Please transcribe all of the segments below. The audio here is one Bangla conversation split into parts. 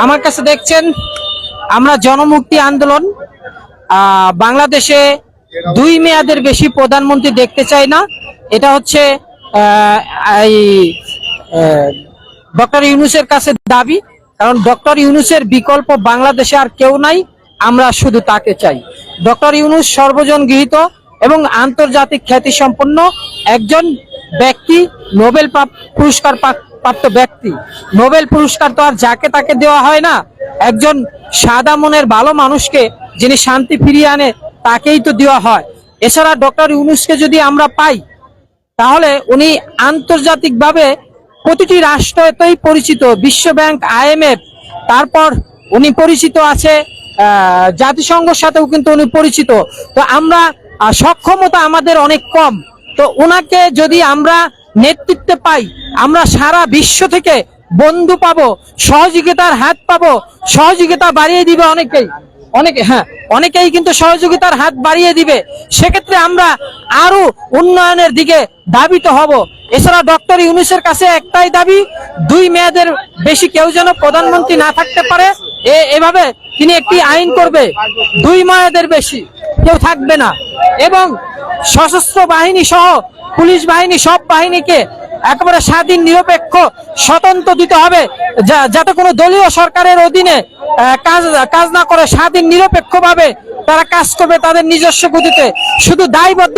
আমার কাছে দেখছেন আমরা জনমুক্তি আন্দোলন বাংলাদেশে 2 মেয়াদের বেশি প্রধানমন্ত্রী দেখতে চাই না। এটা হচ্ছে ডক্টর ইউনূসের কাছে দাবি, কারণ ডক্টর ইউনূসের বিকল্প বাংলাদেশে আর কেউ নাই, আমরা শুধু তাকে চাই। ডক্টর ইউনূস সর্বজন গৃহীত এবং আন্তর্জাতিক খ্যাতিসম্পন্ন একজন ব্যক্তি, নোবেল পুরস্কার প্রাপ্ত ব্যক্তি। নোবেল পুরস্কার তো আর যাকে তাকে দেওয়া হয় না, একজন সাদা মনের ভালো মানুষকে যিনি শান্তি ফিরিয়ে আনে তাকেই তো দেওয়া হয়। এছাড়া ডক্টর ইউনূসকে যদি আমরা পাই তাহলে উনি আন্তর্জাতিকভাবে প্রতিটি রাষ্ট্রতেই পরিচিত, বিশ্ব ব্যাংক, IMF, তারপর উনি পরিচিত আছে জাতিসংঘের সাথেও কিন্তু উনি পরিচিত। তো আমরা সক্ষমতা আমাদের অনেক কম, তো ওনাকে যদি আমরা নেতৃত্বে পাই আমরা সারা বিশ্ব থেকে বন্ধু পাবো, সহযোগিতার হাত পাবো, সহযোগিতা বাড়িয়ে দিবে অনেকেই কিন্তু সহযোগিতার হাত বাড়িয়ে দিবে। সেক্ষেত্রে আমরা আরো উন্নয়নের দিকে ধাবিত হব। এছাড়া ডক্টর ইউনূসের কাছে একটাই দাবি, 2 মেয়াদের বেশি কেউ যেন প্রধানমন্ত্রী না থাকতে পারে। এভাবে তিনি একটি আইন করবে, 2 মেয়াদের বেশি কেউ থাকবে না, এবং সশস্ত্র বাহিনী সহ পুলিশ বাহিনী সব বাহিনীকে একেবারে স্বাধীন, নিরপেক্ষ, স্বতন্ত্র দিতে হবে, যাতে কোনো দলীয় সরকারের অধীনে কাজ না করে, স্বাধীন নিরপেক্ষভাবে তারা কাজ করবে তাদের নিজস্ব গতিতে। শুধু দায়বদ্ধ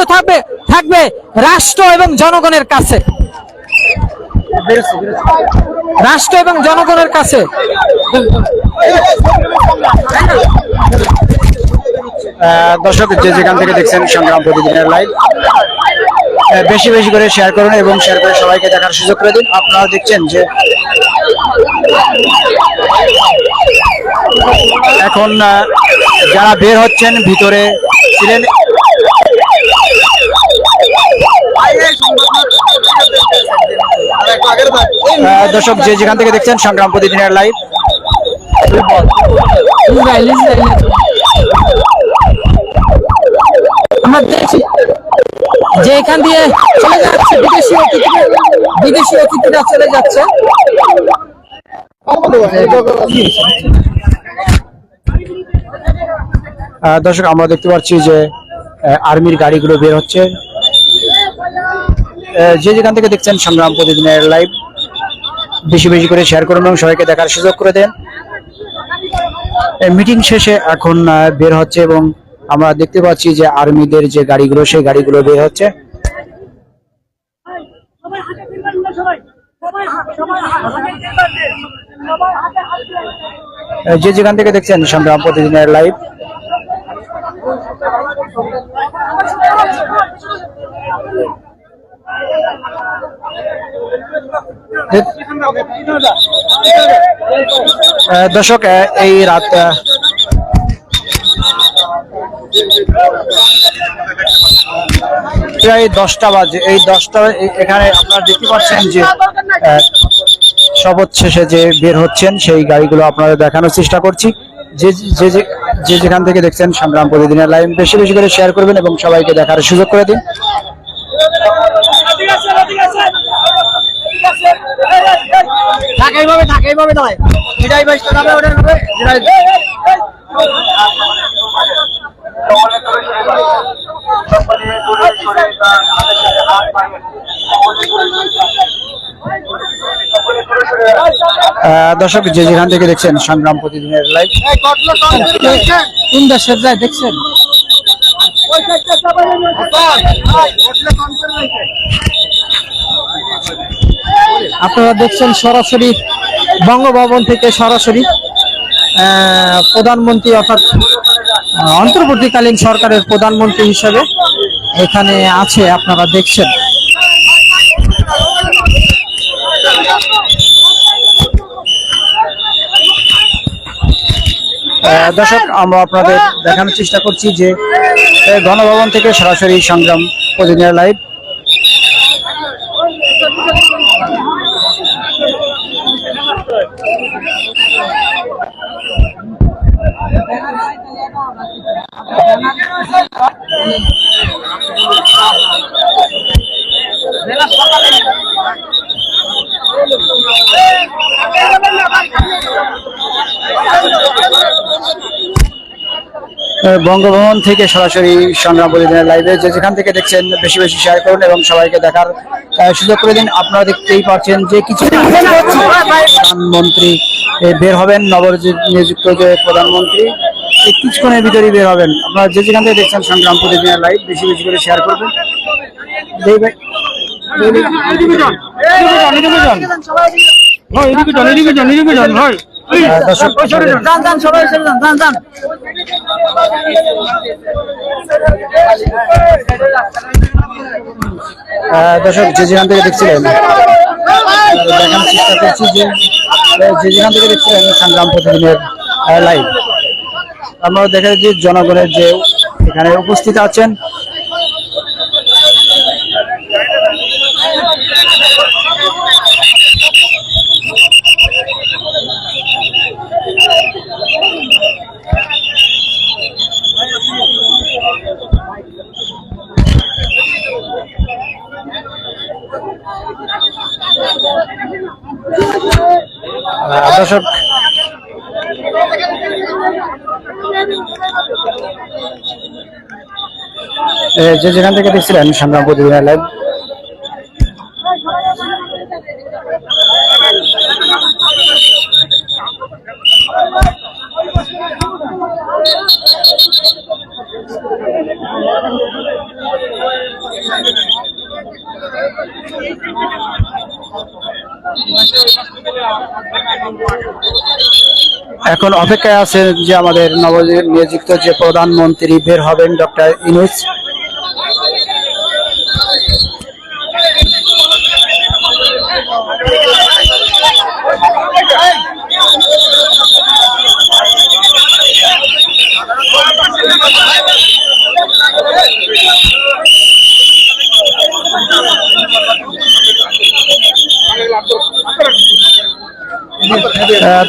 থাকবে রাষ্ট্র এবং জনগণের কাছে, রাষ্ট্র এবং জনগণের কাছে। দর্শক যে যেখান থেকে দেখছেন সংগ্রাম প্রতিদিনের লাইভ, বেশি বেশি করে শেয়ার করুন এবং শেয়ার করে সবাইকে দেখার সুযোগ করে দিন। আপনারা দেখছেন যে এখন যারা বের হচ্ছেন ভিতরে ছিলেন, দর্শক যে যেখান থেকে দেখছেন সংগ্রাম প্রতিদিনের লাইভ, আমরা দেখছি যে এখান দিয়ে চলে যাচ্ছে বিদেশি অতিথিরা চলে যাচ্ছে। দর্শক আমরা দেখতে পাচ্ছি যে আর্মির গাড়িগুলো বের হচ্ছে। যে যেখান থেকে দেখছেন সংগ্রাম প্রতিদিনের লাইভ, বেশি বেশি করে শেয়ার করুন এবং সবাইকে দেখার সুযোগ করে দেন। মিটিং শেষে এখন বের হচ্ছে এবং আমরা দেখতে পাচ্ছি যে আর্মিদের যে গাড়িগুলো সেই গাড়িগুলো বের হচ্ছে। যে যেখান থেকে দেখছেন সংগ্রাম প্রতিদিনের লাইভ, দর্শক এই রাত প্রায় 10টা বাজে। এই 10টা এখানে আপনারা দেখতে পাচ্ছেন যে শপথ শেষে যে বের হচ্ছেন সেই গাড়িগুলো আপনাদের দেখানোর চেষ্টা করছি। যে যেখান থেকে দেখছেন সংগ্রাম প্রতিদিনের লাইভ, বেশি বেশি করে শেয়ার করবেন এবং সবাইকে দেখার সুযোগ করে দিন। দর্শক যে যেখান থেকে দেখছেন সংগ্রাম প্রতিদিনের লাইভ, কোন দেশের যায় দেখছেন, আপনারা দেখছেন সরাসরি বঙ্গভবন থেকে সরাসরি প্রধানমন্ত্রী অর্থাৎ অন্তর্বর্তীকালীন সরকারের প্রধানমন্ত্রী হিসেবে এখানে আছে, আপনারা দেখছেন। দর্শক আমরা আপনাদের দেখানোর চেষ্টা করছি যে গণভবন থেকে সরাসরি সংগ্রাম প্রতিদিনের লাইভ। বঙ্গভবন থেকে সরাসরি সংগ্রাম প্রতিদিনের লাইভে যে যেখান থেকে দেখছেন বেশি বেশি শেয়ার করুন এবং সবাইকে দেখার সুযোগ করে দিন। আপনারা দেখতেই পাচ্ছেন যে কিছু প্রধানমন্ত্রী বের হবেন, নিযুক্ত যে প্রধানমন্ত্রী কিছুক্ষণের ভিতরেই বের হবেন। আপনারা যে যেখান থেকে দেখছেন সংগ্রাম প্রতিদিনের লাইভ বেশি বেশি করে শেয়ার করবেন। দর্শক যে যেখান থেকে দেখছিলেন দেখানোর চেষ্টা করছি যে যেখান থেকে দেখছিলেন সংগ্রাম প্রতিদিনের লাইভ, আমরা দেখা যাচ্ছে জনগণের যে এখানে উপস্থিত আছেন দর্শক যে যেখান থেকে দেখছিলেন সংগ্রাম প্রতিদিনের লাইভ এখন অপেক্ষায় আছে যে আমাদের নবনিযুক্ত যে প্রধানমন্ত্রী বের হবেন ডক্টর ইউনূস।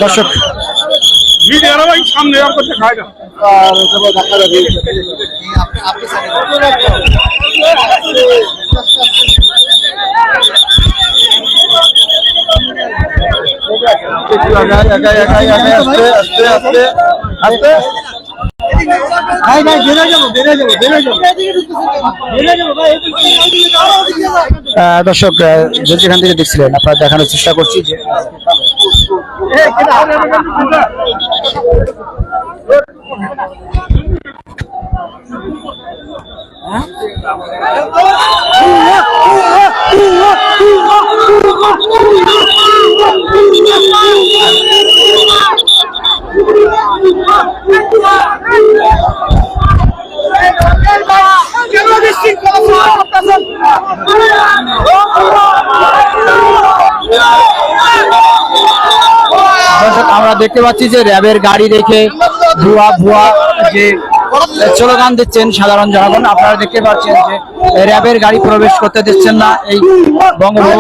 দর্শক সামনে দর্শক যে যেখান থেকে দেখছিলেন আপনারা দেখানোর চেষ্টা করছি যে আমরা দেখতে পাচ্ছি যে র্যাবের গাড়ি রেখে ভুয়া ভুয়া যে স্লোগান দিচ্ছেন সাধারণ জনগণ। আপনারা দেখতে পাচ্ছেন যে র্যাবের গাড়ি প্রবেশ করতে দিচ্ছেন না এই বঙ্গভবন।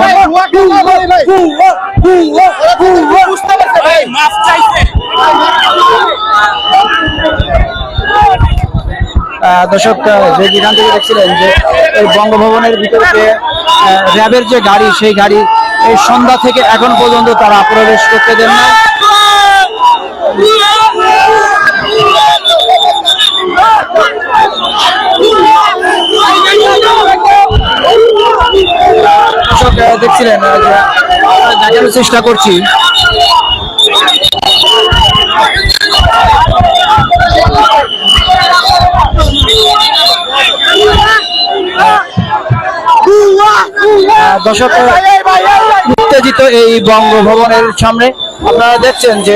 দর্শক যে যেখান থেকে দেখছিলেন যে এই বঙ্গভবনের ভিতরে র্যাবের যে গাড়ি সেই গাড়ি এই সন্ধ্যা থেকে এখন পর্যন্ত তারা প্রবেশ করতে দেন না। দেখছিলেন দেখানোর চেষ্টা করছি দর্শক উত্তেজিত এই বঙ্গভবনের সামনে আপনারা দেখছেন যে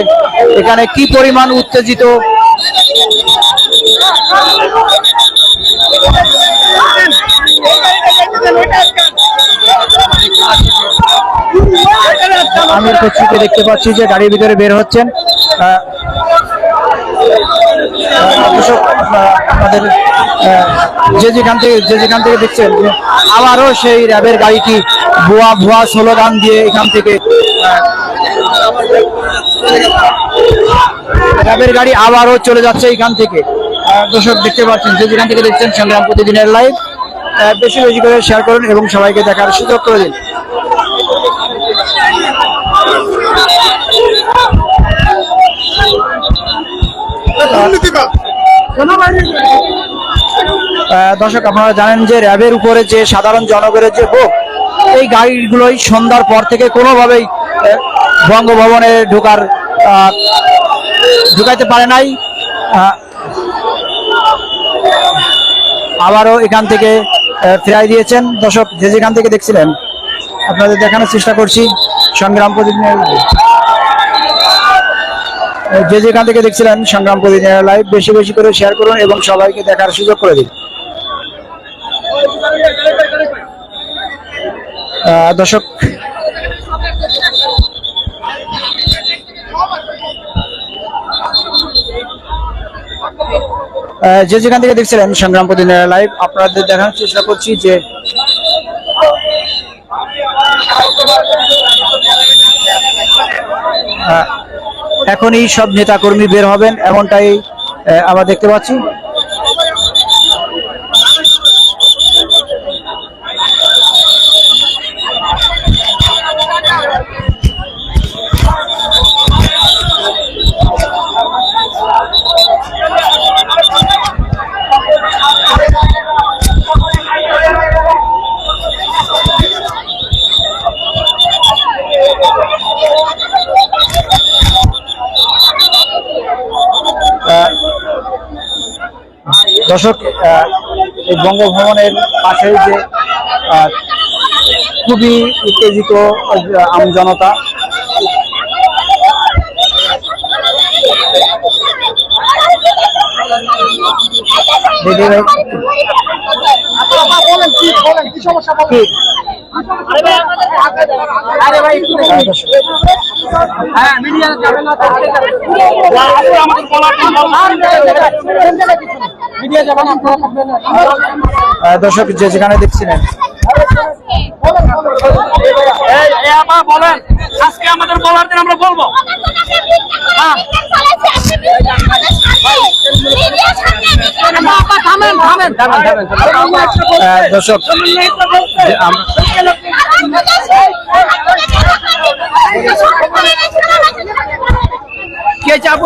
এখানে কি পরিমাণ উত্তেজিত আমির খসরুকে দেখতে পাচ্ছি যে গাড়ির ভিতরে বের হচ্ছেন। আপনাদের যে যেখান থেকে দেখছেন আবারও সেই র্যাবের গাড়িটি ভুয়া ভুয়া স্লোগান দিয়ে এখান থেকে র্যাবের গাড়ি আবারও চলে যাচ্ছে এখান থেকে। দর্শক দেখতে পাচ্ছেন যে যেখান থেকে দেখছেন সংগ্রাম প্রতিদিনের লাইভ বেশি বেশি করে শেয়ার করুন এবং সবাইকে দেখার সুযোগ করে দিন। দর্শক আপনারা জানেন যে র্যাবের উপরে যে সাধারণ জনগণের যে ভোগ, এই গাড়িগুলোই সন্ধ্যার পর থেকে কোনোভাবেই বঙ্গভবনে ঢুকাইতে পারে নাই। আবারও এখান থেকে ফিরাই দিয়েছেন। দর্শক যে যেখান থেকে দেখছিলেন আপনাদের দেখানোর চেষ্টা করছি সংগ্রাম প্রতিদিনের, যে যেখান থেকে দেখছিলেন সংগ্রাম প্রতিদিনের লাইভ বেশি বেশি করে শেয়ার করুন এবং সবাইকে দেখার সুযোগ করে দিন। দর্শক যে যেখান থেকে দেখছিলেন সংগ্রাম প্রতিদিনের লাইভ আপনাদের দেখানোর চেষ্টা করছি যে এখনই সব নেতা কর্মী বের হবেন এমনটাই আমরা দেখতে পাচ্ছি। দর্শক এই বঙ্গভবনের পাশে যে খুবই উত্তেজিত আমজনতা, দর্শক যে যেখানে দেখছিলেন বলেন আজকে আমাদের বলার দিন আমরা বলবো। দর্শক কে চাপু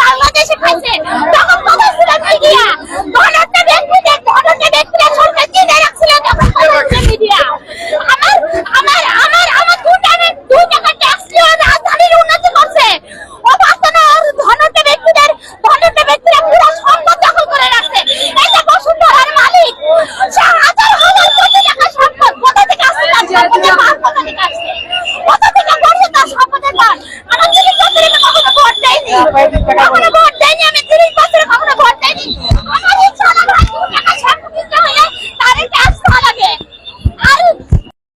বাংলাদেশে খাইছে তখন কথা ছিল মিডিয়া ধনটা ব্যক্তিদের সরকার কিনে রাখছিল তখন মিডিয়া আমার আমার আমার আমার দুই টাকা ট্যাক্স দিয়ে রাজধানীর উন্নতি করছে ও বাস্তবে ধনটা ব্যক্তিরা পুরো সম্পদ দখল করে রাখছে। এটা বসুন্ধরার মালিক হাজার হাজার কোটি টাকা সম্পদ কোথা থেকে আসছে তার সম্পদের মান কোথা থেকে আসছে কোথা থেকে করছে তার সম্পদের মান। আমার 30 বছরে কখনো ভোট দেয়নি আমি 30 বছরে কখনো ভোট দেয়নি। আমার ইচ্ছা আমার টাকা সম্পদ দিতে হলে তার